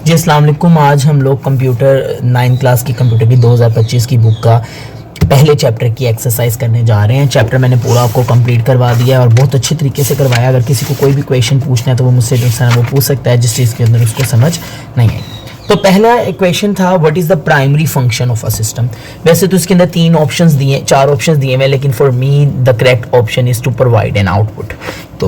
जी अस्सलाम वालेकुम। आज हम लोग कंप्यूटर 9 क्लास की कंप्यूटर की 2025 की बुक का पहले चैप्टर की एक्सरसाइज करने जा रहे हैं। चैप्टर मैंने पूरा आपको कंप्लीट करवा दिया है और बहुत अच्छे तरीके से करवाया। अगर किसी को कोई भी क्वेश्चन पूछना है तो वो मुझसे जो है वो पूछ सकता है जिस चीज़ के अंदर उसको समझ नहीं आई। तो पहला क्वेश्चन था what is the primary function of a system. वैसे तो इसके अंदर 4 ऑप्शंस दिए हैं, लेकिन for me the correct option is to provide an output. तो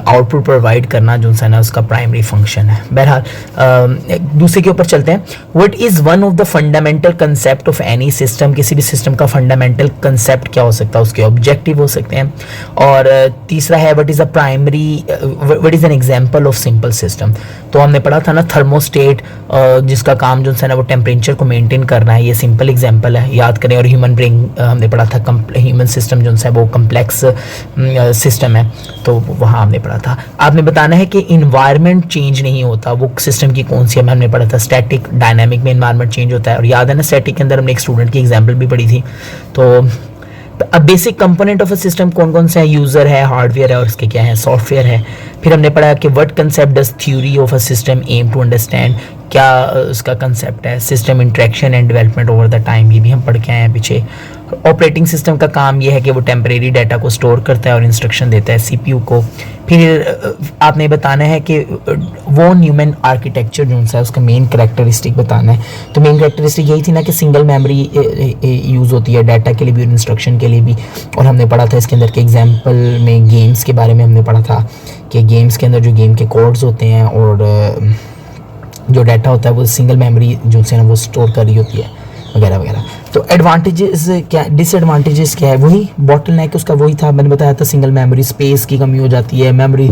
आउटपुट प्रोवाइड करना जो है ना उसका प्राइमरी फंक्शन है। बहरहाल दूसरे के ऊपर चलते हैं। What is one of the fundamental concept of any system. किसी भी सिस्टम का फंडामेंटल कंसेप्ट क्या हो सकता है, उसके ऑब्जेक्टिव हो सकते हैं। और तीसरा है what is the primary what is an example of simple system. तो हमने पढ़ा था ना थर्मोस्टेट, जिसका काम जो है ना वो टेम्परेचर को मेंटेन करना है, ये सिंपल एग्जांपल है, याद करें। और ह्यूमन ब्रेन हमने पढ़ा था, ह्यूमन सिस्टम जो है वो कम्प्लेक्स सिस्टम है, तो वहाँ हमने पढ़ा था। आपने बताना है कि इन्वायरमेंट चेंज नहीं होता, वो सिस्टम की कौन सी है। हमने पढ़ा था स्टैटिक, डायनामिक में इन्वायरमेंट चेंज होता है। और याद है ना स्टैटिक के अंदर हमने एक स्टूडेंट की एग्जांपल भी पढ़ी थी। तो अब basic component of a system कौन कौन से हैं, यूज़र है, हार्डवेयर है और इसके क्या है, सॉफ्टवेयर है। फिर हमने पढ़ा कि what concept does theory of a system aim to understand, क्या उसका कंसेप्ट है। System interaction and development over the time, ये भी हम पढ़ के आए हैं पीछे। ऑपरेटिंग सिस्टम का काम ये है कि वो टेम्परेरी डाटा को स्टोर करता है और इंस्ट्रक्शन देता है सीपीयू को। फिर आपने बताना है कि वो न्यूमन आर्किटेक्चर जो है उसका मेन कैरेक्टरिस्टिक बताना है। तो मेन कैरेक्टरिस्टिक यही थी ना कि सिंगल मेमोरी यूज़ होती है डाटा के लिए भी और इंस्ट्रक्शन के लिए भी। और हमने पढ़ा था इसके अंदर के एग्जांपल में गेम्स के बारे में हमने पढ़ा था कि गेम्स के अंदर जो गेम के कोड्स होते हैं और जो डाटा होता है वो सिंगल मेमोरी जो है ना वो स्टोर कर रही होती है, वगैरह वगैरह। तो एडवांटेजेस क्या, डिसएडवांटेजेस क्या है, वही बॉटल नेक उसका वही था, मैंने बताया था। सिंगल मेमोरी, स्पेस की कमी हो जाती है, मेमोरी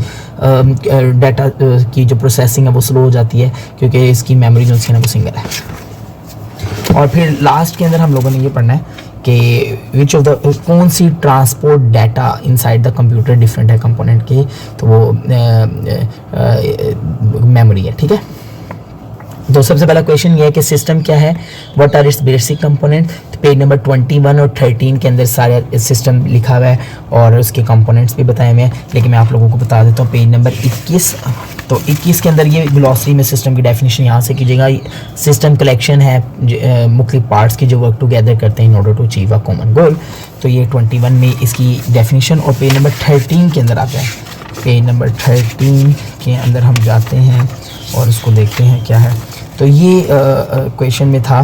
डाटा की जो प्रोसेसिंग है वो स्लो हो जाती है क्योंकि इसकी मेमोरी जो है ना वो सिंगल है। और फिर लास्ट के अंदर हम लोगों ने ये पढ़ना है कि विच ऑफ द कौन सी transport data inside the computer different है कंपोनेंट के, तो वो मेमोरी है, ठीक है। तो सबसे पहला क्वेश्चन ये है कि सिस्टम क्या है, what are its basic component. तो पेज नंबर 21 और 13 के अंदर सारे सिस्टम लिखा हुआ है और उसके कंपोनेंट्स भी बताए हुए हैं, लेकिन मैं आप लोगों को बता देता हूँ पेज नंबर 21। तो 21 के अंदर ये ग्लॉसरी में सिस्टम की डेफिनेशन यहाँ से कीजिएगा। सिस्टम कलेक्शन है मुख्तलिफ पार्ट्स की जो वर्क टुगेदर करते हैं in order to achieve a common goal. तो ये 21 में इसकी डेफिनेशन। और पेज नंबर 13 के अंदर आता है, पेज नंबर 13 के अंदर हम जाते हैं और उसको देखते हैं क्या है। तो ये क्वेश्चन में था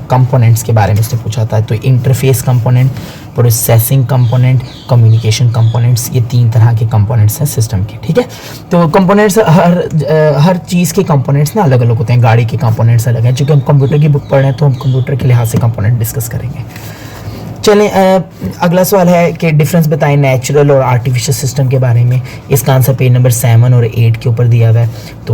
कंपोनेंट्स के बारे में उसने पूछा था। तो interface component, processing component, communication components, ये 3 तरह के कंपोनेंट्स हैं सिस्टम के, ठीक है। तो कंपोनेंट्स हर चीज़ के कंपोनेंट्स ना अलग अलग होते हैं। गाड़ी के कंपोनेंट्स अलग हैं, चूँकि हम कंप्यूटर की बुक पढ़ रहे हैं तो हम कंप्यूटर के लिहाज से कंपोनेंट डिस्कस करेंगे। चलें अगला सवाल है कि डिफरेंस बताएं नेचुरल और आर्टिफिशियल सिस्टम के बारे में। इसका आंसर पेज नंबर 7 और 8 के ऊपर दिया हुआ है, तो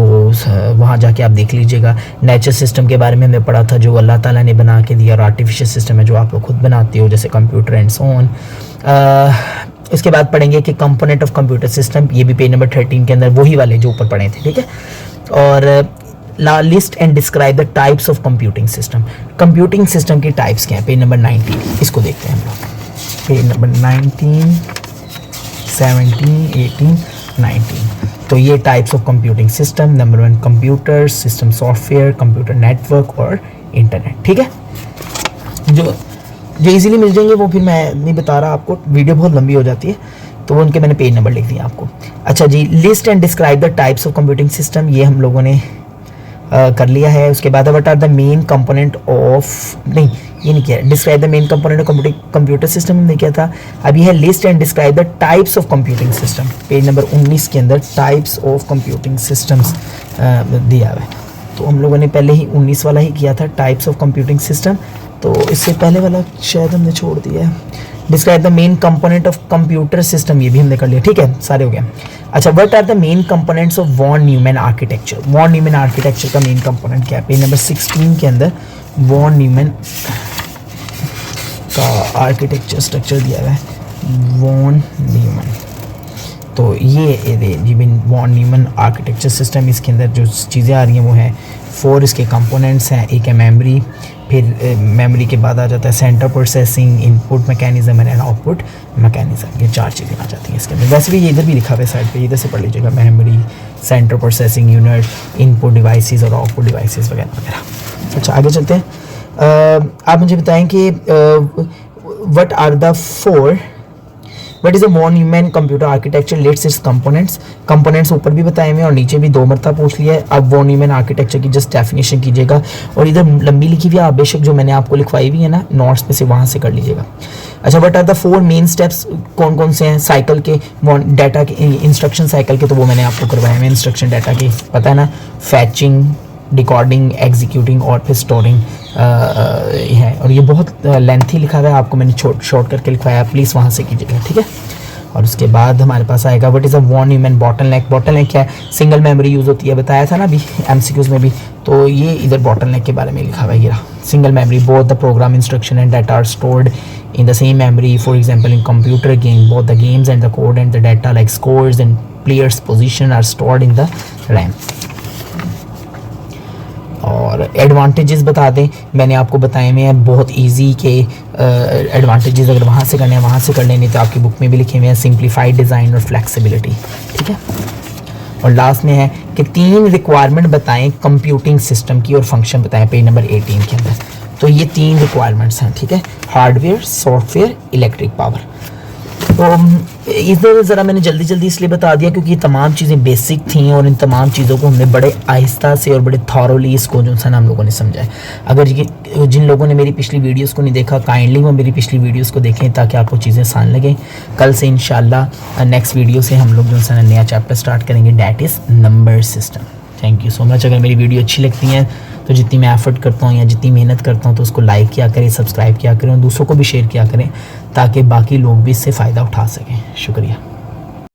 वहाँ जाके आप देख लीजिएगा। नेचुरल सिस्टम के बारे में हमने पढ़ा था जो अल्लाह ताला ने बना के दिया, और आर्टिफिशियल सिस्टम है जो आप लोग खुद बनाते हो जैसे कंप्यूटर एंड सो ऑन। इसके बाद पढ़ेंगे कि कंपोनेंट ऑफ कंप्यूटर सिस्टम, ये भी पेज नंबर 13 के अंदर वही वाले जो ऊपर पढ़े थे, ठीक है। और list and describe the types of computing system. Computing system की टाइप्स क्या है, पेज नंबर 19 इसको देखते हैं हम लोग। Page number 19, 17, 18, 19। तो ये types of computing system, number 1 computer system, software, computer network और इंटरनेट, ठीक है। जो इजीली मिल जाएंगे वो फिर मैं नहीं बता रहा आपको, वीडियो बहुत लंबी हो जाती है, तो वो उनके मैंने पेज नंबर लिख दिया आपको। अच्छा जी, list and describe the types of computing system, ये हम लोगों ने कर लिया है। उसके बाद what are the main component of, नहीं ये नहीं किया, describe the main component of computer system हमने किया था। अब ये है list and describe the types of computing system, page number 19 के अंदर टाइप्स ऑफ कंप्यूटिंग सिस्टम्स दिया हुआ है। तो हम लोगों ने पहले ही 19 वाला ही किया था, टाइप्स ऑफ कंप्यूटिंग सिस्टम, तो इससे पहले वाला शायद हमने छोड़ दिया है। Describe the main component of computer system, ये भी हमने कर लिया, ठीक है, सारे हो गए। अच्छा, what are the main components of von Neumann architecture. Von Neumann architecture का मेन कंपोनेंट क्या है, पेज नंबर 16 के अंदर वॉन न्यूमैन का आर्किटेक्चर स्ट्रक्चर दिया हुआ है, वॉन न्यूमैन। तो ये वॉन न्यूमैन आर्किटेक्चर सिस्टम, इसके अंदर जो चीज़ें आ रही हैं वो है 4 इसके कंपोनेंट्स हैं। एक है मेमोरी, फिर मेमोरी के बाद आ जाता है central processing, input mechanism and output mechanism. ये 4 चीज़ें आ जाती हैं इसके अंदर। वैसे भी ये इधर भी लिखा हुआ है साइड पे, इधर से पढ़ लीजिएगा, memory, central processing unit, input devices और आउटपुट डिवाइसेस वगैरह वगैरह। अच्छा आगे चलते हैं। आप मुझे बताएं कि what are the four, what is a von Neumann computer architecture, let's its components. Components ऊपर भी बताए हुए और नीचे भी 2 मरतबा पूछ लिया है। अब वॉन ह्यूमन आर्किटेक्चर की जस्ट डेफिनेशन कीजिएगा, और इधर लंबी लिखी हुई है, आप बेशक जो मैंने आपको लिखवाई हुई है ना नोट्स में से वहाँ से कर लीजिएगा। अच्छा, what are the 4 main steps, कौन कौन से हैं साइकिल के, डाटा के, इंस्ट्रक्शन साइकिल के, तो वो मैंने आपको करवाए हैं इंस्ट्रक्शन डाटा के, पता है ना, फैचिंग, डिकोडिंग, एग्जीक्यूटिंग और फिर स्टोरिंग है। और ये बहुत लेंथी लिखा हुआ है, आपको मैंने शॉर्ट करके लिखवाया, प्लीज़ वहाँ से कीजिएगा, ठीक है। और उसके बाद हमारे पास आएगा what is a von Neumann bottleneck. Bottleneck क्या है, सिंगल मेमोरी यूज़ होती है, बताया था ना अभी एमसीक्यूज़ में भी, तो ये इधर बॉटलनेक के बारे में लिखा हुआ है। ये single memory, both the program instruction and data are stored in the same memory. For example, in computer game, both the games and the code and the data like scores and players position are stored in the RAM. और advantages बता दें, मैंने आपको बताए हुए हैं बहुत easy के एडवांटेजेस, अगर वहाँ से करने हैं वहाँ से कर लें, नहीं तो आपकी बुक में भी लिखे हुए हैं, सिंप्लीफाइड डिज़ाइन और फ्लेक्सिबिलिटी, ठीक है। और लास्ट में है कि 3 रिक्वायरमेंट बताएं कंप्यूटिंग सिस्टम की और फंक्शन बताएं, पेज नंबर 18 के अंदर। तो ये 3 रिक्वायरमेंट्स हैं, ठीक है, हार्डवेयर, सॉफ्टवेयर, इलेक्ट्रिक पावर। तो इधर ज़रा मैंने जल्दी इसलिए बता दिया क्योंकि ये तमाम चीज़ें बेसिक थी और इन तमाम चीज़ों को हमने बड़े आहिस्ता से और बड़े थॉरोली इसको जो सा हम लोगों ने समझा है। अगर ये जिन लोगों ने मेरी पिछली वीडियोस को नहीं देखा, काइंडली वो मेरी पिछली वीडियोस को देखें ताकि आपको चीज़ें आसान लगें। कल से इंशाल्लाह नेक्स्ट वीडियो से हम लोग जो सा नया चैप्टर स्टार्ट करेंगे, that is number system. Thank you so much. अगर मेरी वीडियो अच्छी लगती है तो जितनी मैं एफर्ट करता हूँ या जितनी मेहनत करता हूँ तो उसको लाइक किया करें, सब्सक्राइब किया करें और दूसरों को भी शेयर किया करें ताकि बाकी लोग भी इससे फ़ायदा उठा सकें। शुक्रिया।